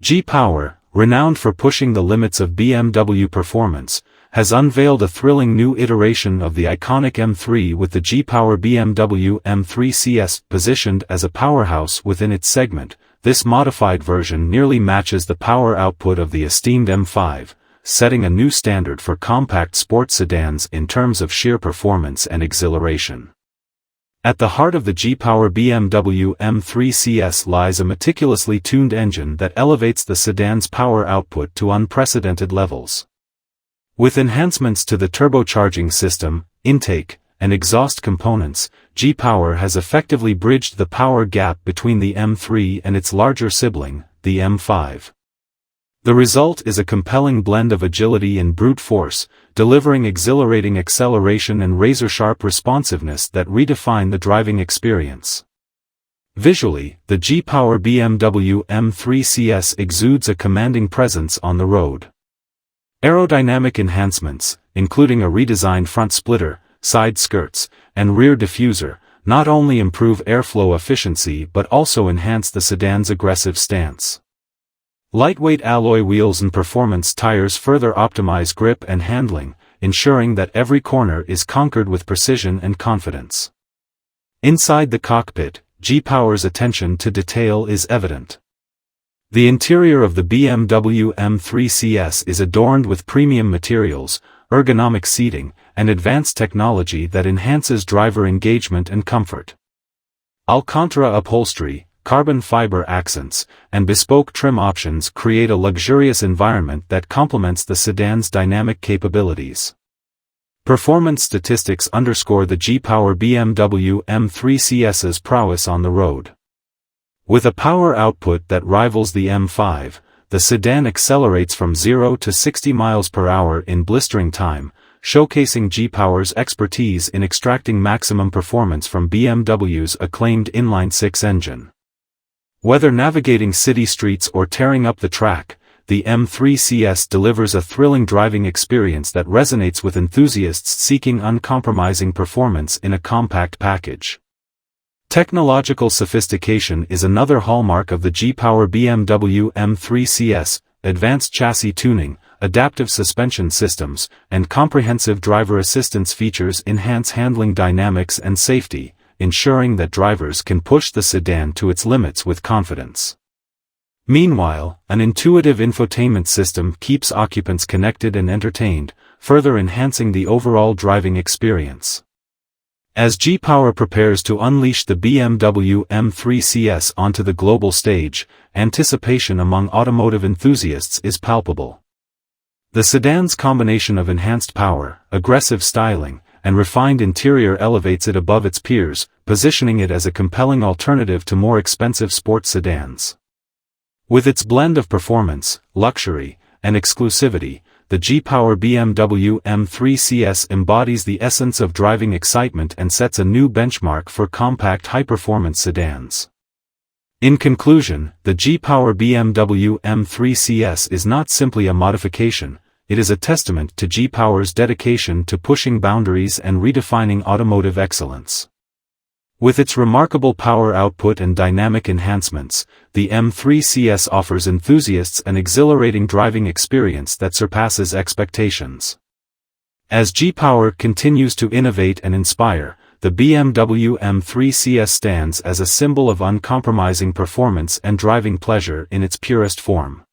G-Power, renowned for pushing the limits of BMW performance, has unveiled a thrilling new iteration of the iconic M3 with the G-Power BMW M3 CS. Positioned as a powerhouse within its segment, this modified version nearly matches the power output of the esteemed M5, setting a new standard for compact sports sedans in terms of sheer performance and exhilaration. At the heart of the G-Power BMW M3 CS lies a meticulously tuned engine that elevates the sedan's power output to unprecedented levels. With enhancements to the turbocharging system, intake, and exhaust components, G-Power has effectively bridged the power gap between the M3 and its larger sibling, the M5. The result is a compelling blend of agility and brute force, delivering exhilarating acceleration and razor-sharp responsiveness that redefine the driving experience. Visually, the G-Power BMW M3 CS exudes a commanding presence on the road. Aerodynamic enhancements, including a redesigned front splitter, side skirts, and rear diffuser, not only improve airflow efficiency but also enhance the sedan's aggressive stance. Lightweight alloy wheels and performance tires further optimize grip and handling, ensuring that every corner is conquered with precision and confidence. Inside the cockpit, G-Power's attention to detail is evident. The interior of the BMW M3 CS is adorned with premium materials, ergonomic seating, and advanced technology that enhances driver engagement and comfort. Alcantara upholstery, carbon fiber accents, and bespoke trim options create a luxurious environment that complements the sedan's dynamic capabilities. Performance statistics underscore the G-Power BMW M3 CS's prowess on the road. With a power output that rivals the M5, the sedan accelerates from 0 to 60 miles per hour in blistering time, showcasing G-Power's expertise in extracting maximum performance from BMW's acclaimed inline-six engine. Whether navigating city streets or tearing up the track, the M3 CS delivers a thrilling driving experience that resonates with enthusiasts seeking uncompromising performance in a compact package. Technological sophistication is another hallmark of the G-Power BMW M3 CS. Advanced chassis tuning, adaptive suspension systems, and comprehensive driver assistance features enhance handling dynamics and safety, ensuring that drivers can push the sedan to its limits with confidence. Meanwhile, an intuitive infotainment system keeps occupants connected and entertained, further enhancing the overall driving experience. As G-Power prepares to unleash the BMW M3 CS onto the global stage, anticipation among automotive enthusiasts is palpable. The sedan's combination of enhanced power, aggressive styling, and refined interior elevates it above its peers, positioning it as a compelling alternative to more expensive sports sedans. With its blend of performance, luxury, and exclusivity, the G-Power BMW M3 CS embodies the essence of driving excitement and sets a new benchmark for compact high-performance sedans. In conclusion, the G-Power BMW M3 CS is not simply a modification, it is a testament to G-Power's dedication to pushing boundaries and redefining automotive excellence. With its remarkable power output and dynamic enhancements, the M3 CS offers enthusiasts an exhilarating driving experience that surpasses expectations. As G-Power continues to innovate and inspire, the BMW M3 CS stands as a symbol of uncompromising performance and driving pleasure in its purest form.